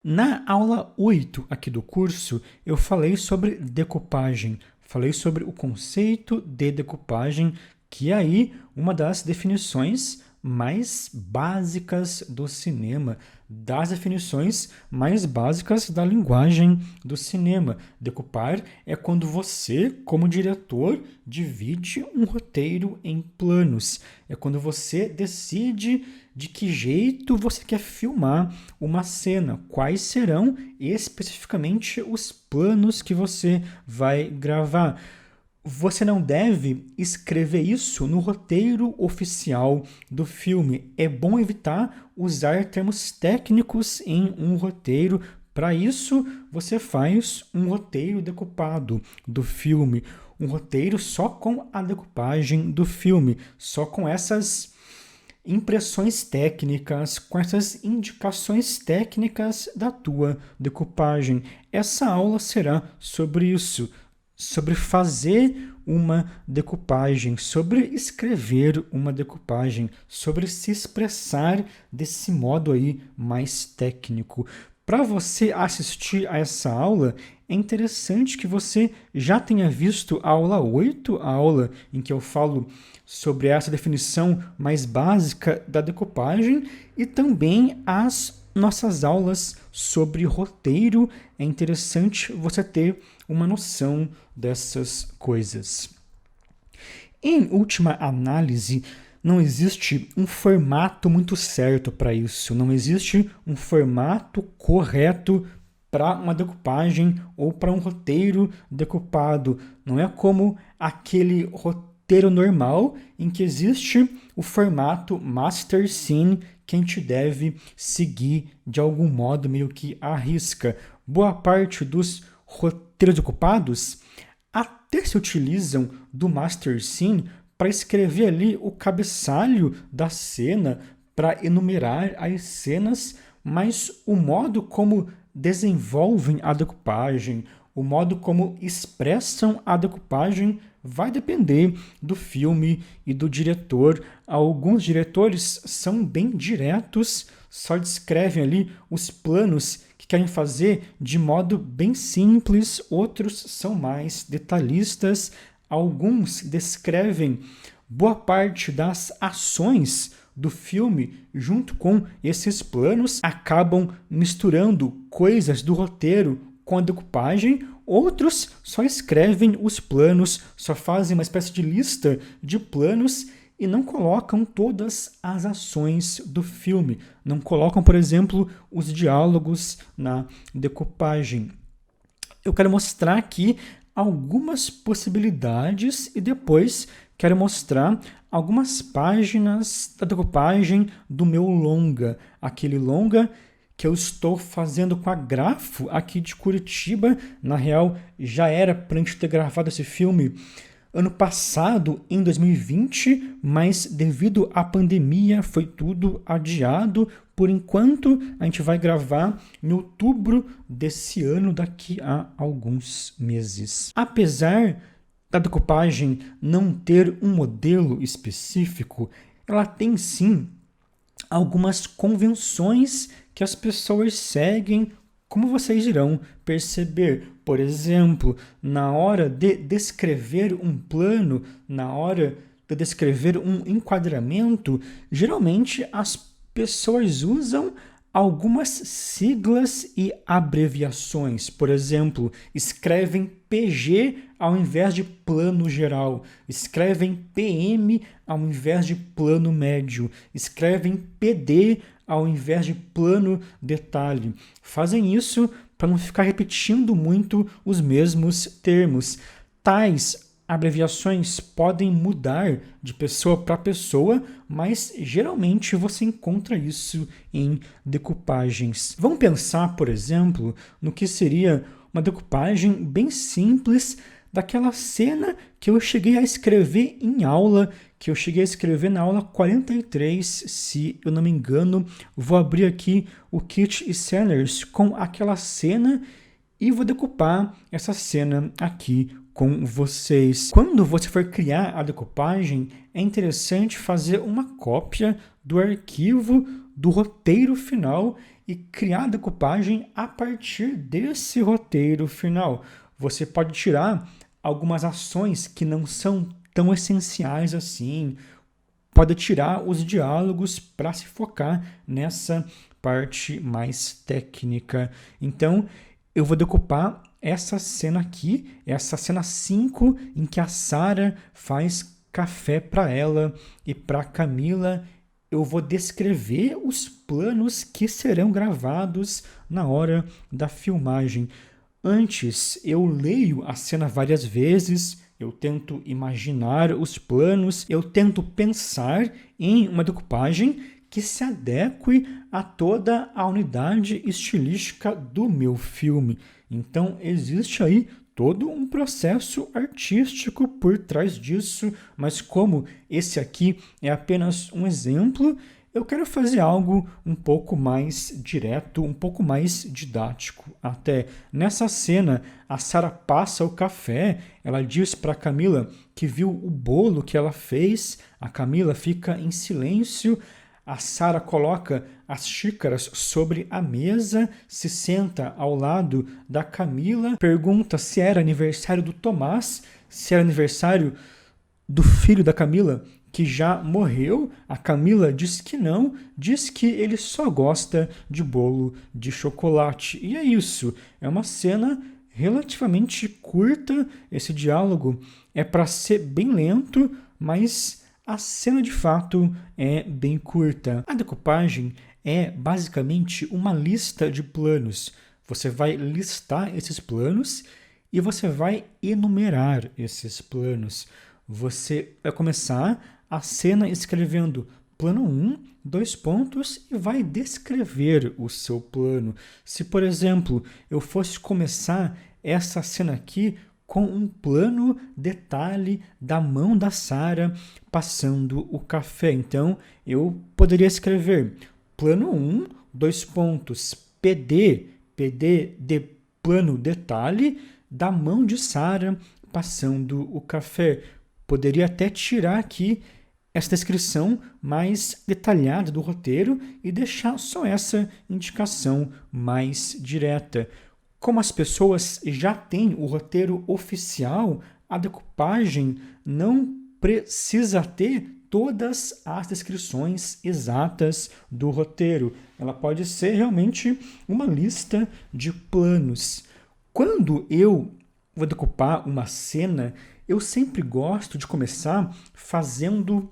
Na aula 8 aqui do curso, eu falei sobre decupagem, falei sobre o conceito de decupagem, que é aí uma das definições mais básicas do cinema, das definições mais básicas da linguagem do cinema. Decupar é quando você, como diretor, divide um roteiro em planos. É quando você decide de que jeito você quer filmar uma cena, quais serão especificamente os planos que você vai gravar. Você não deve escrever isso no roteiro oficial do filme. É bom evitar usar termos técnicos em um roteiro. Para isso, você faz um roteiro decupado do filme, um roteiro só com a decupagem do filme, só com essas impressões técnicas, com essas indicações técnicas da tua decupagem. Essa aula será sobre isso, sobre fazer uma decupagem, sobre escrever uma decupagem, sobre se expressar desse modo aí mais técnico. Para você assistir a essa aula, é interessante que você já tenha visto a aula 8, a aula em que eu falo sobre essa definição mais básica da decupagem, e também as nossas aulas sobre roteiro. É interessante você ter uma noção dessas coisas. Em última análise, não existe um formato muito certo para isso, não existe um formato correto para uma decupagem ou para um roteiro decupado. Não é como aquele roteiro normal em que existe o formato master scene que a gente deve seguir de algum modo meio que à risca. Boa parte dos roteiros decupados até se utilizam do master scene para escrever ali o cabeçalho da cena, para enumerar as cenas, mas o modo como desenvolvem a decupagem, o modo como expressam a decupagem vai depender do filme e do diretor. Alguns diretores são bem diretos, só descrevem ali os planos que querem fazer de modo bem simples, outros são mais detalhistas. Alguns descrevem boa parte das ações do filme junto com esses planos, acabam misturando coisas do roteiro com a decupagem. Outros só escrevem os planos, só fazem uma espécie de lista de planos e não colocam todas as ações do filme. Não colocam, por exemplo, os diálogos na decupagem. Eu quero mostrar aqui algumas possibilidades e depois quero mostrar algumas páginas da decupagem do meu longa, aquele longa que eu estou fazendo com a Grafo aqui de Curitiba. Na real, já era para a gente ter gravado esse filme ano passado, em 2020, mas devido à pandemia foi tudo adiado. Por enquanto, a gente vai gravar em outubro desse ano, daqui a alguns meses. Apesar da decupagem não ter um modelo específico, ela tem sim algumas convenções que as pessoas seguem, como vocês irão perceber. Por exemplo, na hora de descrever um plano, na hora de descrever um enquadramento, geralmente as pessoas usam algumas siglas e abreviações. Por exemplo, escrevem PG ao invés de plano geral, escrevem PM ao invés de plano médio, escrevem PD ao invés de plano detalhe. Fazem isso para não ficar repetindo muito os mesmos termos. Tais abreviações podem mudar de pessoa para pessoa, mas geralmente você encontra isso em decupagens. Vamos pensar, por exemplo, no que seria uma decupagem bem simples daquela cena que eu cheguei a escrever em aula, que eu cheguei a escrever na aula 43, se eu não me engano. Vou abrir aqui o Kit Scanners com aquela cena e vou decupar essa cena aqui com vocês. Quando você for criar a decupagem, é interessante fazer uma cópia do arquivo do roteiro final e criar a decupagem a partir desse roteiro final. Você pode tirar algumas ações que não são tão essenciais assim, pode tirar os diálogos para se focar nessa parte mais técnica. Então, eu vou decupar essa cena aqui, essa cena 5, em que a Sarah faz café para ela e para Camila. Eu vou descrever os planos que serão gravados na hora da filmagem. Antes, eu leio a cena várias vezes, eu tento imaginar os planos, eu tento pensar em uma decupagem que se adeque a toda a unidade estilística do meu filme. Então, existe aí todo um processo artístico por trás disso, mas como esse aqui é apenas um exemplo, eu quero fazer algo um pouco mais direto, um pouco mais didático. Até nessa cena, a Sarah passa o café, ela diz para Camila que viu o bolo que ela fez, a Camila fica em silêncio, a Sarah coloca as xícaras sobre a mesa, se senta ao lado da Camila, pergunta se era aniversário do Tomás, se era aniversário do filho da Camila, que já morreu. A Camila diz que não, diz que ele só gosta de bolo de chocolate. E é isso, é uma cena relativamente curta, esse diálogo é para ser bem lento, mas a cena de fato é bem curta. A decupagem é basicamente uma lista de planos. Você vai listar esses planos e você vai enumerar esses planos. Você vai começar a cena escrevendo plano 1, 2 pontos, e vai descrever o seu plano. Se, por exemplo, eu fosse começar essa cena aqui com um plano detalhe da mão da Sarah passando o café, então eu poderia escrever plano 1, 2 pontos, PD de plano detalhe da mão de Sarah passando o café. Poderia até tirar aqui essa descrição mais detalhada do roteiro e deixar só essa indicação mais direta. Como as pessoas já têm o roteiro oficial, a decupagem não precisa ter todas as descrições exatas do roteiro. Ela pode ser realmente uma lista de planos. Quando eu vou decupar uma cena, eu sempre gosto de começar fazendo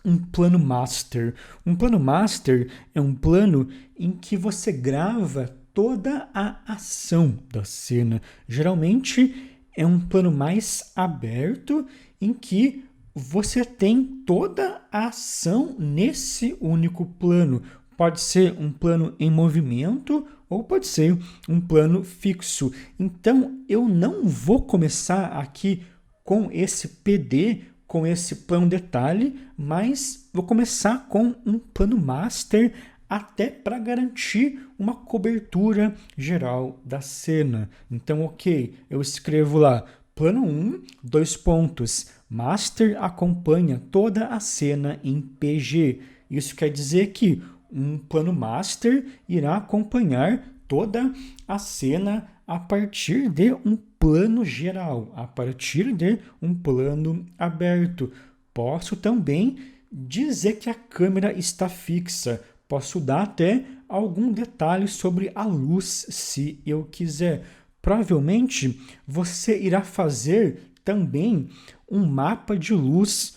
um plano master. Um plano master é um plano em que você grava toda a ação da cena. Geralmente é um plano mais aberto em que você tem toda a ação nesse único plano. Pode ser um plano em movimento ou pode ser um plano fixo. Então, eu não vou começar aqui com esse PD, com esse plano detalhe, mas vou começar com um plano master até para garantir uma cobertura geral da cena. Então, ok, eu escrevo lá, plano 1, 2 pontos, master acompanha toda a cena em PG. Isso quer dizer que um plano master irá acompanhar toda a cena a partir de um plano geral, a partir de um plano aberto. Posso também dizer que a câmera está fixa. Posso dar até algum detalhe sobre a luz, se eu quiser. Provavelmente você irá fazer também um mapa de luz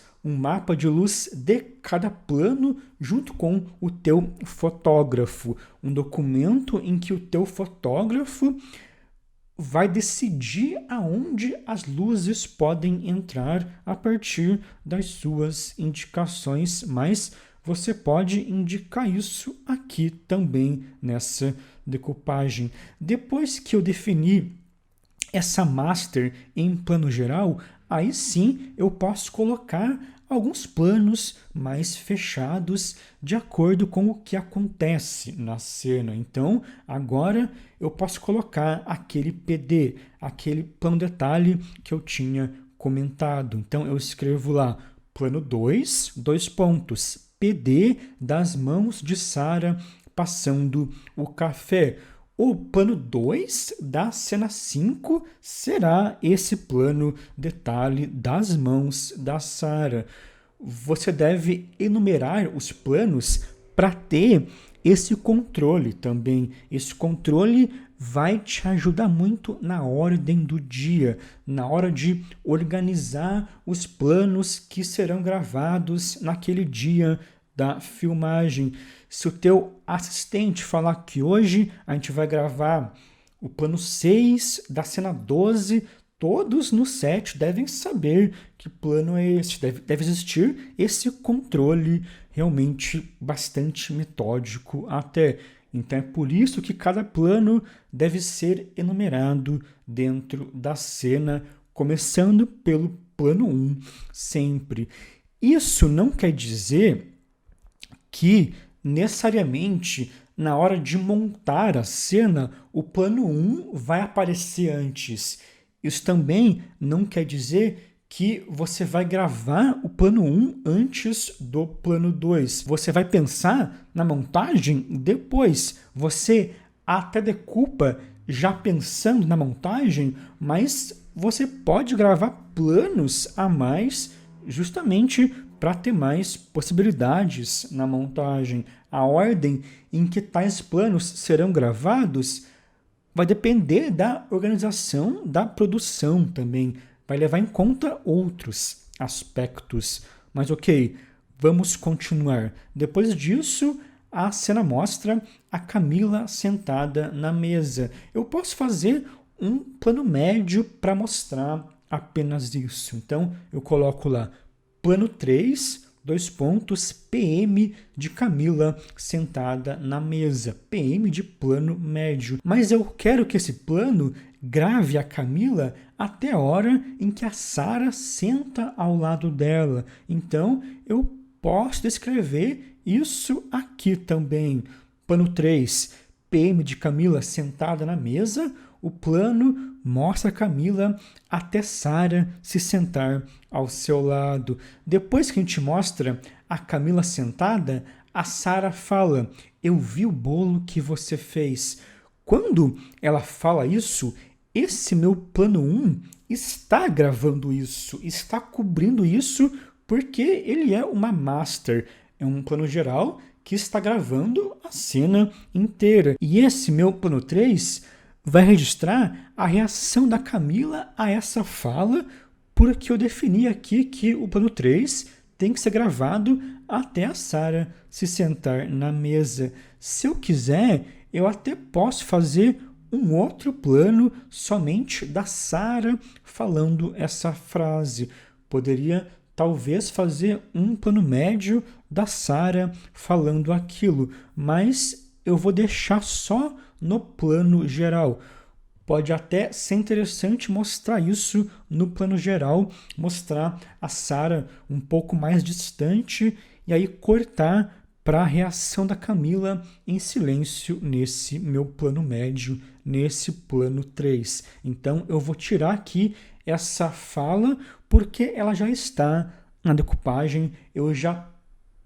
de cada plano junto com o teu fotógrafo. Um documento em que o teu fotógrafo vai decidir aonde as luzes podem entrar a partir das suas indicações, mas você pode indicar isso aqui também nessa decupagem. Depois que eu definir essa master em plano geral, aí sim eu posso colocar alguns planos mais fechados de acordo com o que acontece na cena. Então, agora eu posso colocar aquele PD, aquele plano detalhe que eu tinha comentado. Então, eu escrevo lá, plano 2, 2 pontos, PD das mãos de Sarah passando o café. O plano 2 da cena 5 será esse plano detalhe das mãos da Sara. Você deve enumerar os planos para ter esse controle também. Esse controle vai te ajudar muito na ordem do dia, na hora de organizar os planos que serão gravados naquele dia da filmagem. Se o teu assistente falar que hoje a gente vai gravar o plano 6 da cena 12, todos no set devem saber que plano é esse. Deve existir esse controle realmente bastante metódico até. Então é por isso que cada plano deve ser enumerado dentro da cena, começando pelo plano 1 sempre. Isso não quer dizer que necessariamente na hora de montar a cena o plano 1 vai aparecer antes. Isso também não quer dizer que você vai gravar o plano 1 antes do plano 2. Você vai pensar na montagem depois. Você até decupa já pensando na montagem, mas você pode gravar planos a mais justamente para ter mais possibilidades na montagem. A ordem em que tais planos serão gravados vai depender da organização da produção também. Vai levar em conta outros aspectos. Mas ok, vamos continuar. Depois disso, a cena mostra a Camila sentada na mesa. Eu posso fazer um plano médio para mostrar apenas isso. Então, eu coloco lá plano 3, PM de Camila sentada na mesa. PM de plano médio. Mas eu quero que esse plano grave a Camila até a hora em que a Sara senta ao lado dela. Então, eu posso descrever isso aqui também. Plano 3, PM de Camila sentada na mesa. O plano mostra Camila até Sara se sentar ao seu lado. Depois que a gente mostra a Camila sentada, a Sara fala: "Eu vi o bolo que você fez." Quando ela fala isso, esse meu plano 1 está gravando isso, está cobrindo isso, porque ele é uma master, é um plano geral que está gravando a cena inteira. E esse meu plano 3 vai registrar a reação da Camila a essa fala, porque eu defini aqui que o plano 3 tem que ser gravado até a Sara se sentar na mesa. Se eu quiser, eu até posso fazer um outro plano somente da Sara falando essa frase. Poderia talvez fazer um plano médio da Sara falando aquilo, mas eu vou deixar só no plano geral. Pode até ser interessante mostrar isso no plano geral, mostrar a Sara um pouco mais distante e aí cortar para a reação da Camila em silêncio nesse meu plano médio, nesse plano 3. Então eu vou tirar aqui essa fala porque ela já está na decupagem, eu já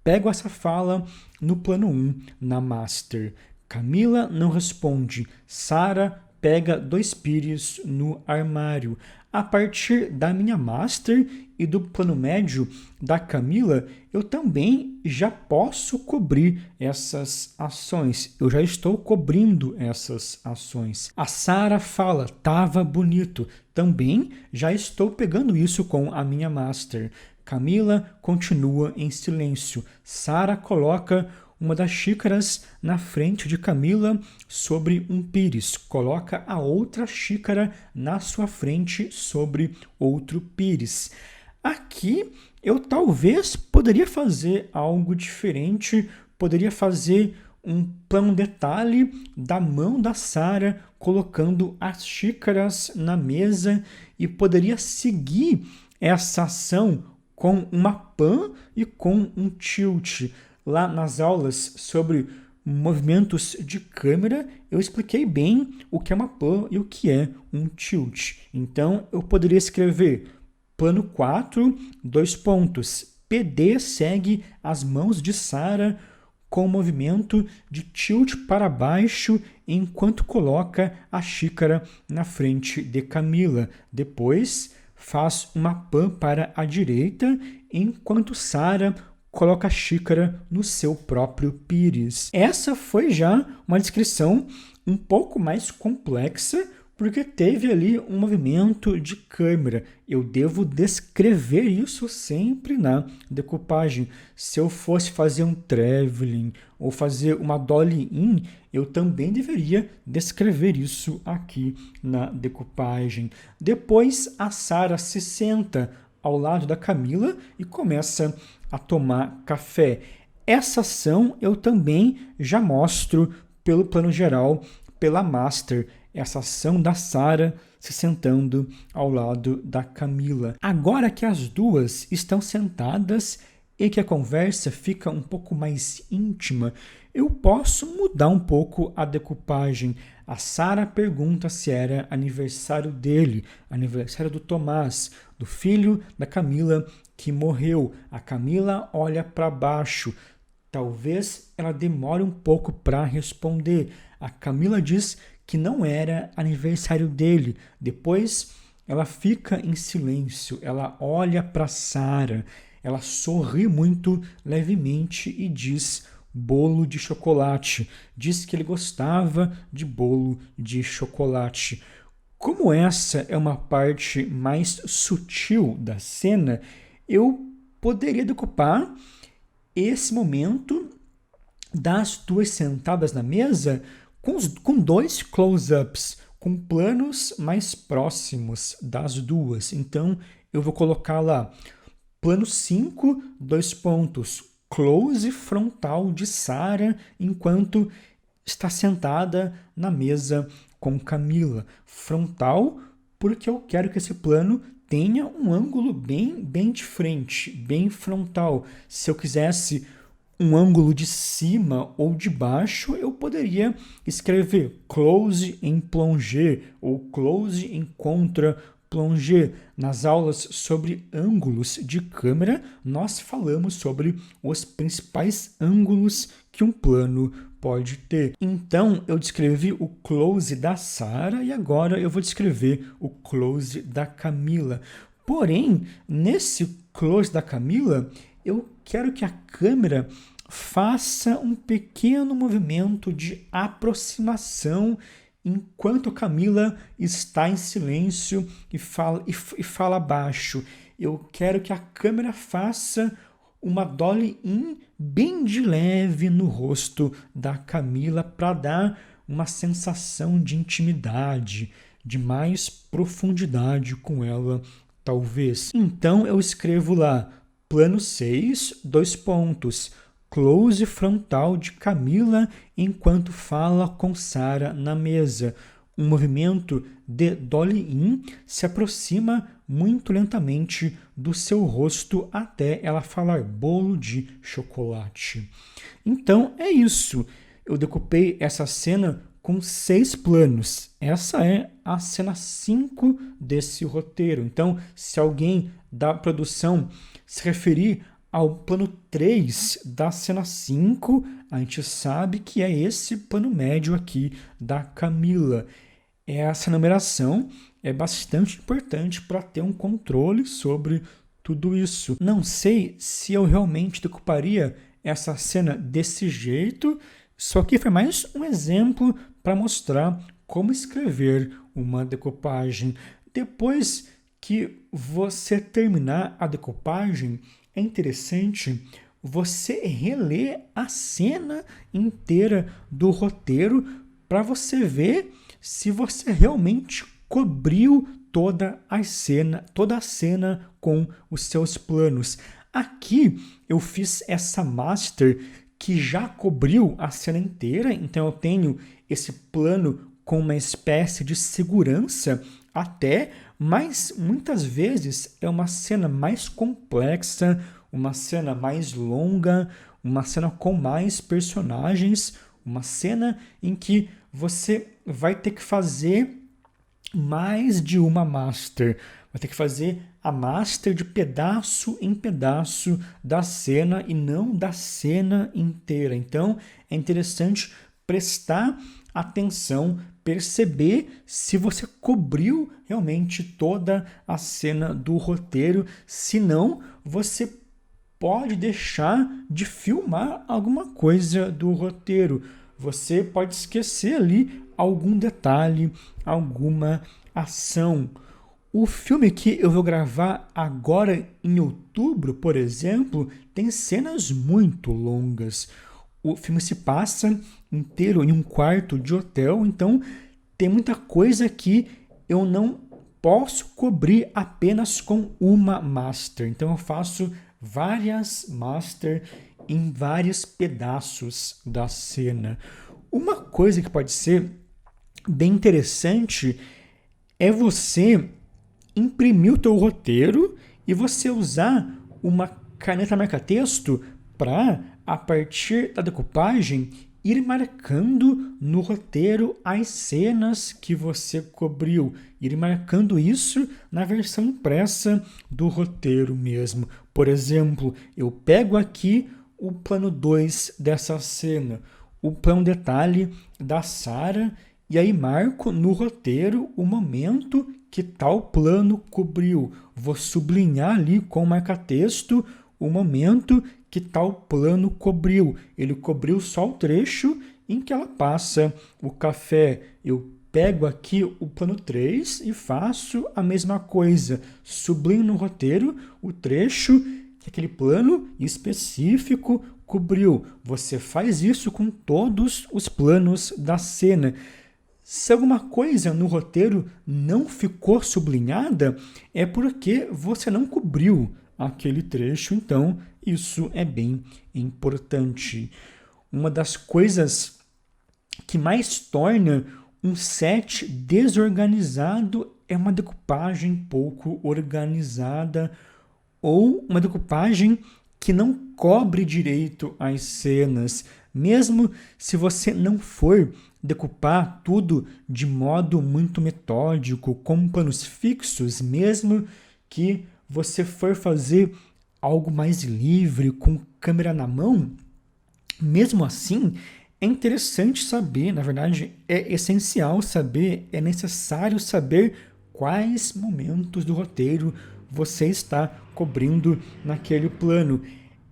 pego essa fala no plano 1, na master. Camila não responde. Sara pega 2 pires no armário. A partir da minha master e do plano médio da Camila, eu também já posso cobrir essas ações. Eu já estou cobrindo essas ações. A Sara fala: "Tava bonito." Também já estou pegando isso com a minha master. Camila continua em silêncio. Sara coloca uma das xícaras na frente de Camila sobre um pires. Coloca a outra xícara na sua frente sobre outro pires. Aqui eu talvez poderia fazer algo diferente, poderia fazer um plano detalhe da mão da Sara colocando as xícaras na mesa e poderia seguir essa ação com uma pan e com um tilt. Lá nas aulas sobre movimentos de câmera, eu expliquei bem o que é uma pan e o que é um tilt. Então, eu poderia escrever plano 4, PD segue as mãos de Sara com um movimento de tilt para baixo enquanto coloca a xícara na frente de Camila. Depois, faz uma pan para a direita enquanto Sara coloca a xícara no seu próprio pires. Essa foi já uma descrição um pouco mais complexa, porque teve ali um movimento de câmera. Eu devo descrever isso sempre na decupagem. Se eu fosse fazer um traveling ou fazer uma dolly-in, eu também deveria descrever isso aqui na decupagem. Depois, a Sara se senta ao lado da Camila e começa a tomar café. Essa ação eu também já mostro pelo plano geral, pela master, essa ação da Sara se sentando ao lado da Camila. Agora que as duas estão sentadas e que a conversa fica um pouco mais íntima, eu posso mudar um pouco a decupagem. A Sara pergunta se era aniversário dele, aniversário do Tomás, do filho da Camila que morreu. A Camila olha para baixo. Talvez ela demore um pouco para responder. A Camila diz que não era aniversário dele. Depois ela fica em silêncio, ela olha para Sara, ela sorri muito levemente e diz bolo de chocolate. Diz que ele gostava de bolo de chocolate. Como essa é uma parte mais sutil da cena, eu poderia decupar esse momento das duas sentadas na mesa com dois close-ups, com planos mais próximos das duas. Então, eu vou colocar lá, plano 5, 2 pontos, close frontal de Sara enquanto está sentada na mesa com Camila. Frontal, porque eu quero que esse plano tenha um ângulo bem de frente, bem frontal. Se eu quisesse um ângulo de cima ou de baixo, eu poderia escrever close em plongé ou close em contra-plongé. Nas aulas sobre ângulos de câmera, nós falamos sobre os principais ângulos que um plano pode ter. Então, eu descrevi o close da Sara e agora eu vou descrever o close da Camila. Porém, nesse close da Camila, eu quero que a câmera faça um pequeno movimento de aproximação enquanto a Camila está em silêncio e fala baixo. Eu quero que a câmera faça uma dolly-in bem de leve no rosto da Camila para dar uma sensação de intimidade, de mais profundidade com ela, talvez. Então eu escrevo lá, plano 6, 2 pontos, close frontal de Camila enquanto fala com Sara na mesa. Um movimento de dolly-in se aproxima muito lentamente do seu rosto até ela falar bolo de chocolate. Então é isso. Eu decupei essa cena com 6 planos. Essa é a cena 5 desse roteiro. Então, se alguém da produção se referir ao plano 3 da cena 5, a gente sabe que é esse plano médio aqui da Camila. Essa numeração é bastante importante para ter um controle sobre tudo isso. Não sei se eu realmente decuparia essa cena desse jeito, só que foi mais um exemplo para mostrar como escrever uma decupagem. Depois que você terminar a decupagem, é interessante você reler a cena inteira do roteiro para você ver se você realmente cobriu toda a cena com os seus planos. Aqui eu fiz essa master que já cobriu a cena inteira, então eu tenho esse plano com uma espécie de segurança até, mas muitas vezes é uma cena mais complexa, uma cena mais longa, uma cena com mais personagens, uma cena em que você vai ter que fazer mais de uma master, vai ter que fazer a master de pedaço em pedaço da cena e não da cena inteira. Então, é interessante prestar atenção, perceber se você cobriu realmente toda a cena do roteiro, senão você pode deixar de filmar alguma coisa do roteiro. Você pode esquecer ali algum detalhe, alguma ação. O filme que eu vou gravar agora em outubro, por exemplo, tem cenas muito longas. O filme se passa inteiro em um quarto de hotel, então tem muita coisa que eu não posso cobrir apenas com uma master. Então eu faço várias master em vários pedaços da cena. Uma coisa que pode ser bem interessante é você imprimir o teu roteiro e você usar uma caneta marca-texto para, a partir da decupagem, ir marcando no roteiro as cenas que você cobriu, ir marcando isso na versão impressa do roteiro mesmo. Por exemplo, eu pego aqui o plano 2 dessa cena, o plano detalhe da Sarah, e aí marco no roteiro o momento que tal plano cobriu. Vou sublinhar ali com marca-texto o momento que tal plano cobriu. Ele cobriu só o trecho em que ela passa o café. Eu pego aqui o plano 3 e faço a mesma coisa. Sublinho no roteiro o trecho que aquele plano específico cobriu. Você faz isso com todos os planos da cena. Se alguma coisa no roteiro não ficou sublinhada, é porque você não cobriu aquele trecho, então isso é bem importante. Uma das coisas que mais torna um set desorganizado é uma decupagem pouco organizada ou uma decupagem que não cobre direito as cenas. Mesmo se você não for decupar tudo de modo muito metódico, com planos fixos, mesmo que você for fazer algo mais livre, com câmera na mão, mesmo assim, é interessante saber, na verdade, é essencial saber, é necessário saber quais momentos do roteiro você está cobrindo naquele plano.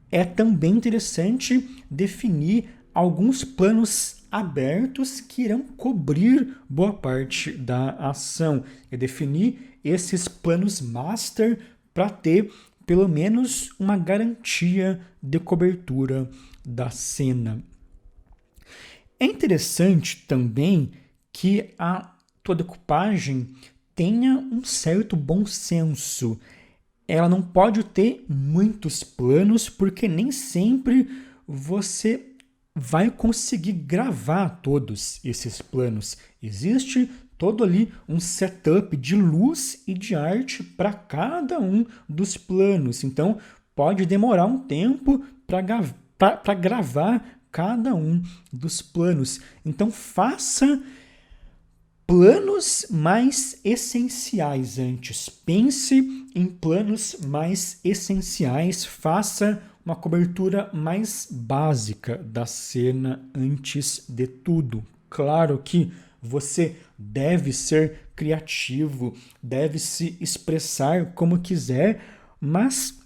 É também interessante definir alguns planos abertos que irão cobrir boa parte da ação. É definir esses planos master para ter pelo menos uma garantia de cobertura da cena. É interessante também que a tua decupagem tenha um certo bom senso. Ela não pode ter muitos planos, porque nem sempre você vai conseguir gravar todos esses planos. Existe todo ali um setup de luz e de arte para cada um dos planos. Então, pode demorar um tempo para gravar cada um dos planos. Então, faça planos mais essenciais antes. Pense em planos mais essenciais. Faça uma cobertura mais básica da cena antes de tudo. Claro que você deve ser criativo, deve se expressar como quiser, mas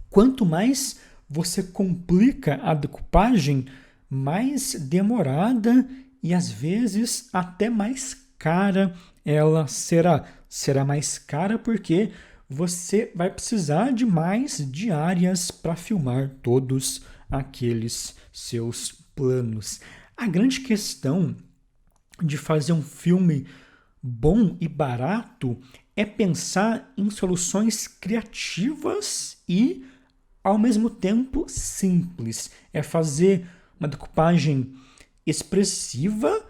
quanto mais você complica a decupagem, mais demorada e às vezes até mais cara ela será. Será mais cara porque você vai precisar de mais diárias para filmar todos aqueles seus planos. A grande questão de fazer um filme bom e barato é pensar em soluções criativas e, ao mesmo tempo, simples. É fazer uma decupagem expressiva,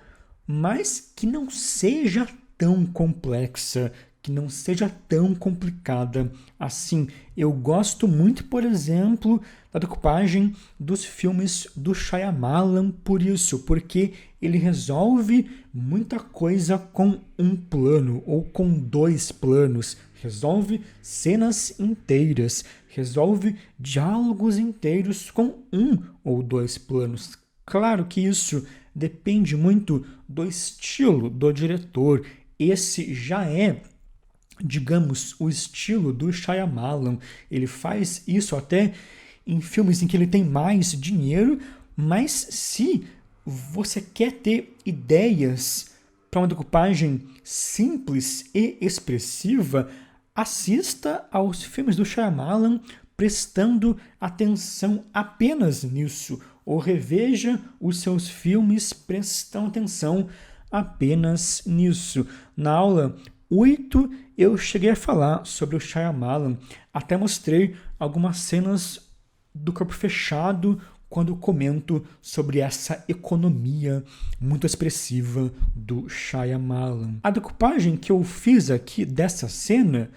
mas que não seja tão complexa, que não seja tão complicada assim. Eu gosto muito, por exemplo, da decupagem dos filmes do Shyamalan por isso, porque ele resolve muita coisa com um plano ou com 2 planos, resolve cenas inteiras, resolve diálogos inteiros com 1 ou 2 planos. Claro que isso depende muito do estilo do diretor. Esse já é, digamos, o estilo do Shyamalan. Ele faz isso até em filmes em que ele tem mais dinheiro, mas se você quer ter ideias para uma decupagem simples e expressiva, assista aos filmes do Shyamalan prestando atenção apenas nisso, ou reveja os seus filmes prestando atenção apenas nisso. Na aula 8, eu cheguei a falar sobre o Shyamalan, até mostrei algumas cenas do Corpo Fechado quando comento sobre essa economia muito expressiva do Shyamalan. A decupagem que eu fiz aqui dessa cena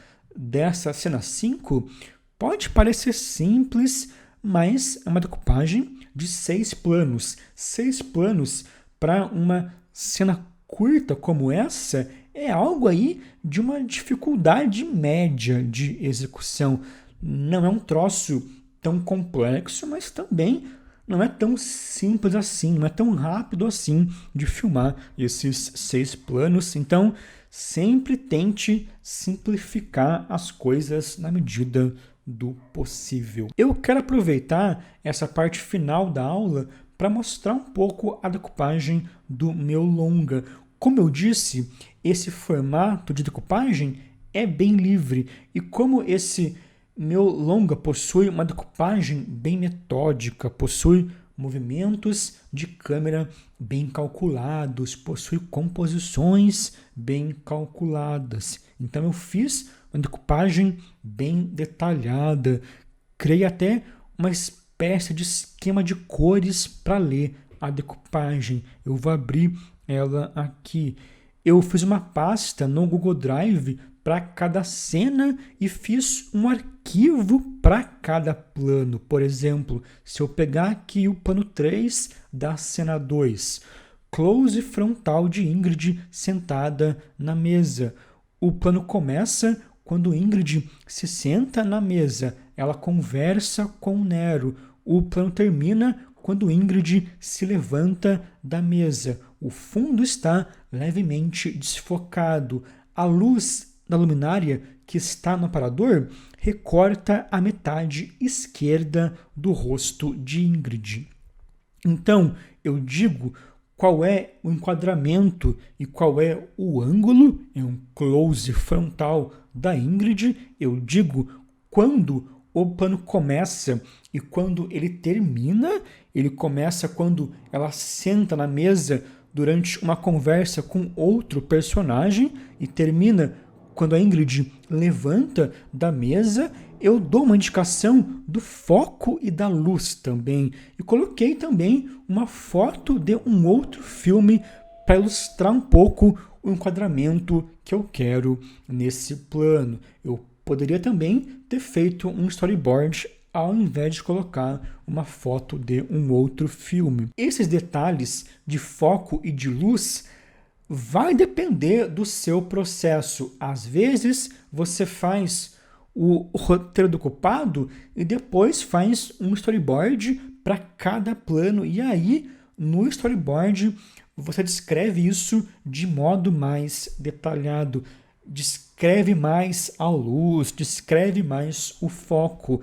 5, pode parecer simples, mas é uma decupagem de 6 planos. 6 planos para uma cena curta como essa é algo aí de uma dificuldade média de execução. Não é um troço tão complexo, mas também não é tão simples assim, não é tão rápido assim de filmar esses 6 planos. Então, sempre tente simplificar as coisas na medida do possível. Eu quero aproveitar essa parte final da aula para mostrar um pouco a decupagem do meu longa. Como eu disse, esse formato de decupagem é bem livre, e como esse meu longa possui uma decupagem bem metódica, possui movimentos de câmera bem calculados, possui composições bem calculadas. Então eu fiz uma decupagem bem detalhada, criei até uma espécie de esquema de cores para ler a decupagem. Eu vou abrir ela aqui. Eu fiz uma pasta no Google Drive para cada cena e fiz um arquivo para cada plano. Por exemplo, se eu pegar aqui o plano 3 da cena 2, close frontal de Ingrid sentada na mesa. O plano começa quando Ingrid se senta na mesa, ela conversa com Nero. O plano termina quando Ingrid se levanta da mesa. O fundo está levemente desfocado. A luz da luminária que está no aparador recorta a metade esquerda do rosto de Ingrid. Então, eu digo qual é o enquadramento e qual é o ângulo, é um close frontal da Ingrid. Eu digo quando o plano começa e quando ele termina. Ele começa quando ela senta na mesa durante uma conversa com outro personagem e termina quando a Ingrid levanta da mesa. Eu dou uma indicação do foco e da luz também. E coloquei também uma foto de um outro filme para ilustrar um pouco o enquadramento que eu quero nesse plano. Eu poderia também ter feito um storyboard ao invés de colocar uma foto de um outro filme. Esses detalhes de foco e de luz vai depender do seu processo. Às vezes você faz o roteiro decupado e depois faz um storyboard para cada plano, e aí no storyboard você descreve isso de modo mais detalhado, descreve mais a luz, descreve mais o foco.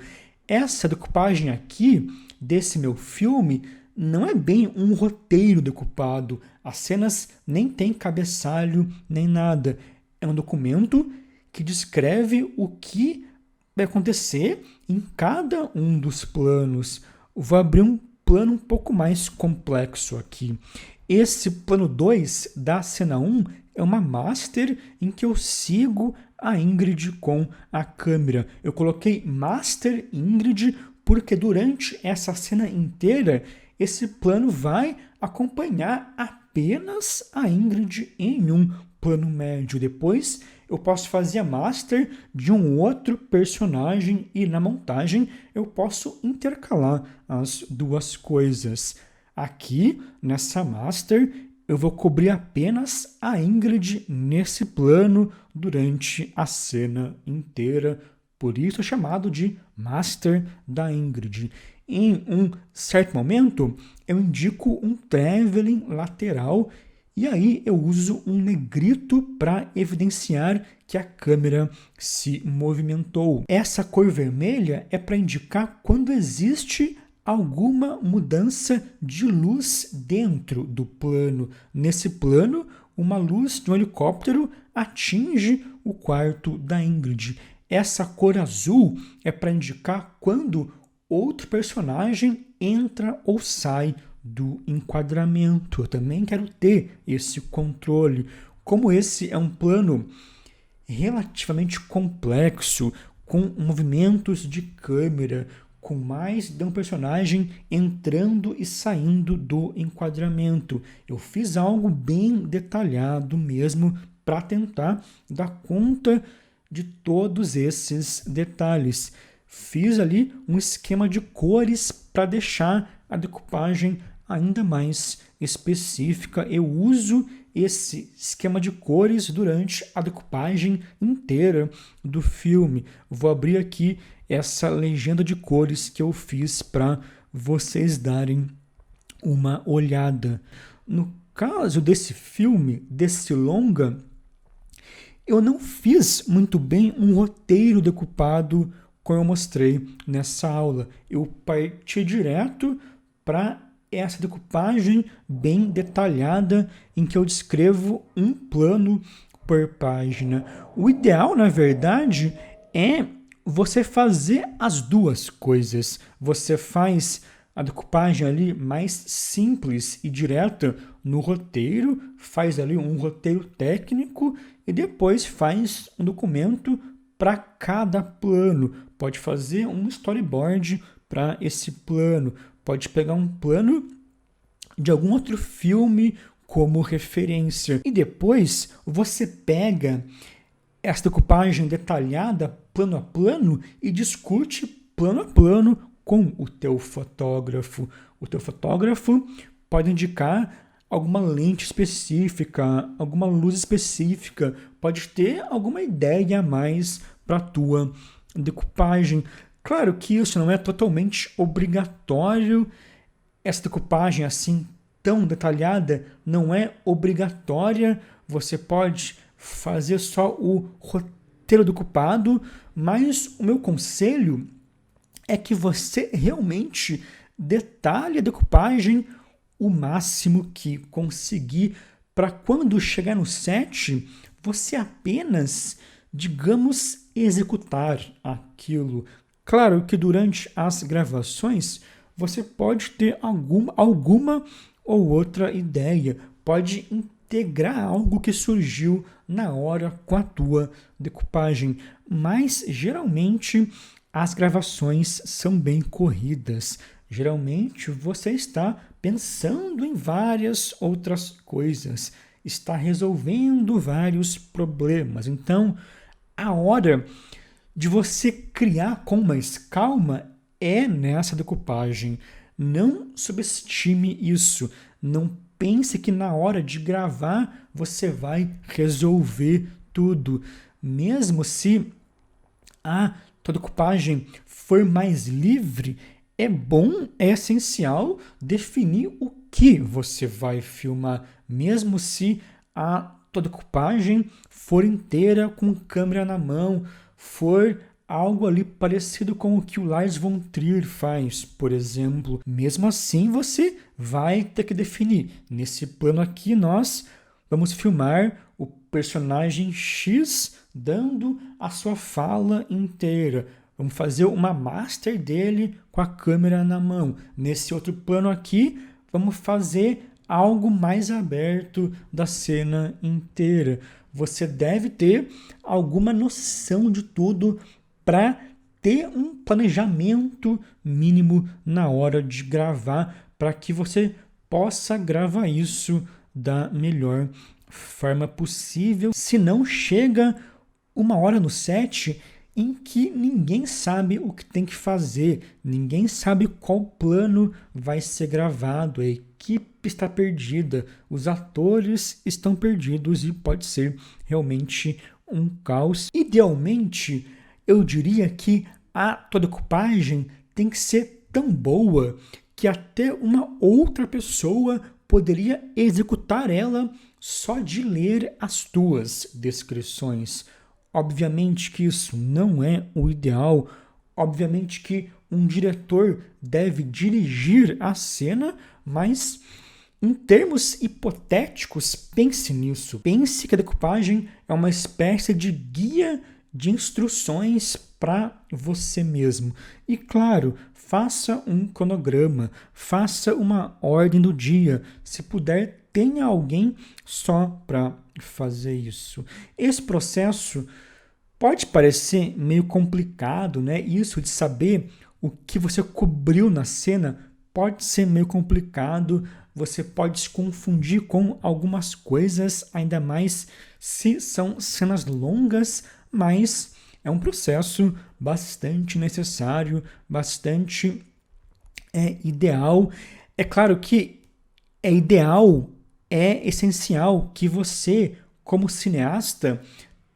Essa decupagem aqui desse meu filme não é bem um roteiro decupado. As cenas nem tem cabeçalho nem nada. É um documento que descreve o que vai acontecer em cada um dos planos. Vou abrir um plano um pouco mais complexo aqui. Esse plano 2 da cena 1 é uma master em que eu sigo a Ingrid com a câmera. Eu coloquei Master Ingrid porque durante essa cena inteira esse plano vai acompanhar apenas a Ingrid em um plano médio. Depois eu posso fazer a master de um outro personagem e na montagem eu posso intercalar as duas coisas. Aqui, nessa master, eu vou cobrir apenas a Ingrid nesse plano durante a cena inteira. Por isso é chamado de master da Ingrid. Em um certo momento, eu indico um traveling lateral e aí eu uso um negrito para evidenciar que a câmera se movimentou. Essa cor vermelha é para indicar quando existe alguma mudança de luz dentro do plano. Nesse plano, uma luz de um helicóptero atinge o quarto da Ingrid. Essa cor azul é para indicar quando outro personagem entra ou sai do enquadramento. Eu também quero ter esse controle. Como esse é um plano relativamente complexo, com movimentos de câmera, com mais de um personagem entrando e saindo do enquadramento. Eu fiz algo bem detalhado mesmo para tentar dar conta de todos esses detalhes. Fiz ali um esquema de cores para deixar a decupagem ainda mais específica. Eu uso esse esquema de cores durante a decupagem inteira do filme. Vou abrir aqui essa legenda de cores que eu fiz para vocês darem uma olhada. No caso desse filme, desse longa, eu não fiz muito bem um roteiro decupado como eu mostrei nessa aula. Eu parti direto para essa decupagem bem detalhada em que eu descrevo um plano por página. O ideal, na verdade, é você fazer as duas coisas. Você faz a decupagem ali mais simples e direta no roteiro, faz ali um roteiro técnico e depois faz um documento para cada plano. Pode fazer um storyboard para esse plano. Pode pegar um plano de algum outro filme como referência. E depois você pega essa decupagem detalhada, plano a plano, e discute plano a plano com o teu fotógrafo. O teu fotógrafo pode indicar alguma lente específica, alguma luz específica, pode ter alguma ideia a mais para a tua decupagem. Claro que isso não é totalmente obrigatório, essa decupagem assim tão detalhada não é obrigatória, você pode fazer só o roteiro decupado, mas o meu conselho é que você realmente detalhe a decupagem o máximo que conseguir, para quando chegar no set, você apenas, digamos, executar aquilo. Claro que durante as gravações você pode ter alguma ou outra ideia, pode integrar algo que surgiu na hora com a tua decupagem, mas geralmente as gravações são bem corridas. Geralmente você está pensando em várias outras coisas, está resolvendo vários problemas. Então, a hora de você criar com mais calma é nessa decupagem. Não subestime isso. Não pense que na hora de gravar você vai resolver tudo. Mesmo se a tua decupagem for mais livre, é bom, é essencial definir o que você vai filmar, mesmo se a tua decupagem for inteira com câmera na mão, for algo ali parecido com o que o Lars von Trier faz, por exemplo. Mesmo assim, você vai ter que definir. Nesse plano aqui, nós vamos filmar o personagem X dando a sua fala inteira. Vamos fazer uma master dele com a câmera na mão. Nesse outro plano aqui, vamos fazer algo mais aberto da cena inteira. Você deve ter alguma noção de tudo para ter um planejamento mínimo na hora de gravar, para que você possa gravar isso da melhor forma possível, se não chega uma hora no set em que ninguém sabe o que tem que fazer, ninguém sabe qual plano vai ser gravado, a equipe está perdida, os atores estão perdidos e pode ser realmente um caos. Idealmente, eu diria que a tua decupagem tem que ser tão boa que até uma outra pessoa poderia executar ela só de ler as tuas descrições. Obviamente que isso não é o ideal, obviamente que um diretor deve dirigir a cena, mas em termos hipotéticos, pense nisso. Pense que a decupagem é uma espécie de guia de instruções para você mesmo. E claro, faça um cronograma, faça uma ordem do dia. Se puder, tenha alguém só para fazer isso. Esse processo pode parecer meio complicado, né? Isso de saber o que você cobriu na cena pode ser meio complicado. Você pode se confundir com algumas coisas, ainda mais se são cenas longas, mas é um processo bastante necessário, bastante ideal. É claro que é ideal, é essencial que você, como cineasta,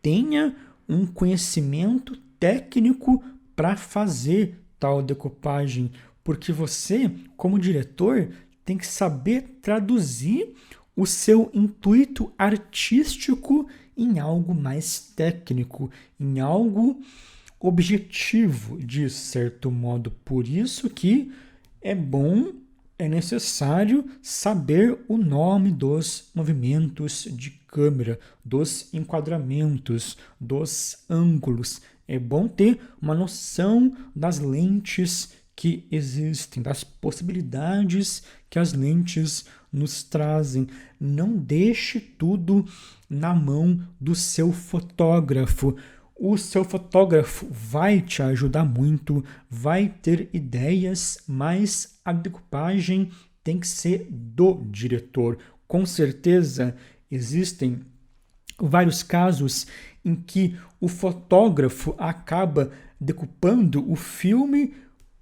tenha um conhecimento técnico para fazer tal decupagem, porque você, como diretor, tem que saber traduzir o seu intuito artístico em algo mais técnico, em algo objetivo, de certo modo. Por isso que é bom, é necessário saber o nome dos movimentos de câmera, dos enquadramentos, dos ângulos. É bom ter uma noção das lentes que existem, das possibilidades que as lentes nos trazem. Não deixe tudo na mão do seu fotógrafo. O seu fotógrafo vai te ajudar muito, vai ter ideias, mas a decupagem tem que ser do diretor. Com certeza existem vários casos em que o fotógrafo acaba decupando o filme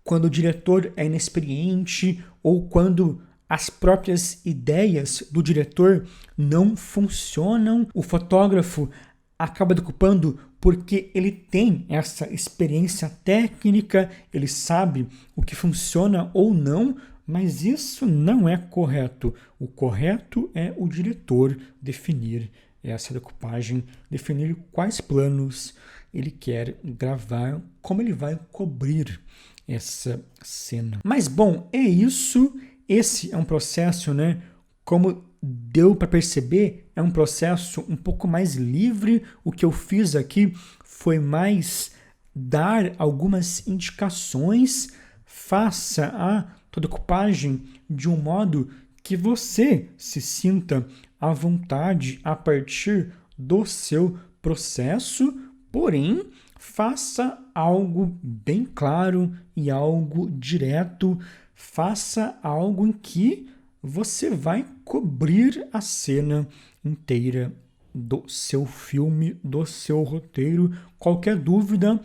quando o diretor é inexperiente ou quando as próprias ideias do diretor não funcionam. O fotógrafo acaba decupando porque ele tem essa experiência técnica, ele sabe o que funciona ou não, mas isso não é correto. O correto é o diretor definir essa decupagem, definir quais planos ele quer gravar, como ele vai cobrir essa cena. Mas bom, é isso. Esse é um processo, né? Como deu para perceber, é um processo um pouco mais livre. O que eu fiz aqui foi mais dar algumas indicações. Faça a tua decupagem de um modo que você se sinta à vontade a partir do seu processo, porém, faça algo bem claro e algo direto. Faça algo em que você vai cobrir a cena inteira do seu filme, do seu roteiro. Qualquer dúvida,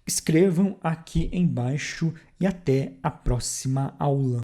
escrevam aqui embaixo e até a próxima aula.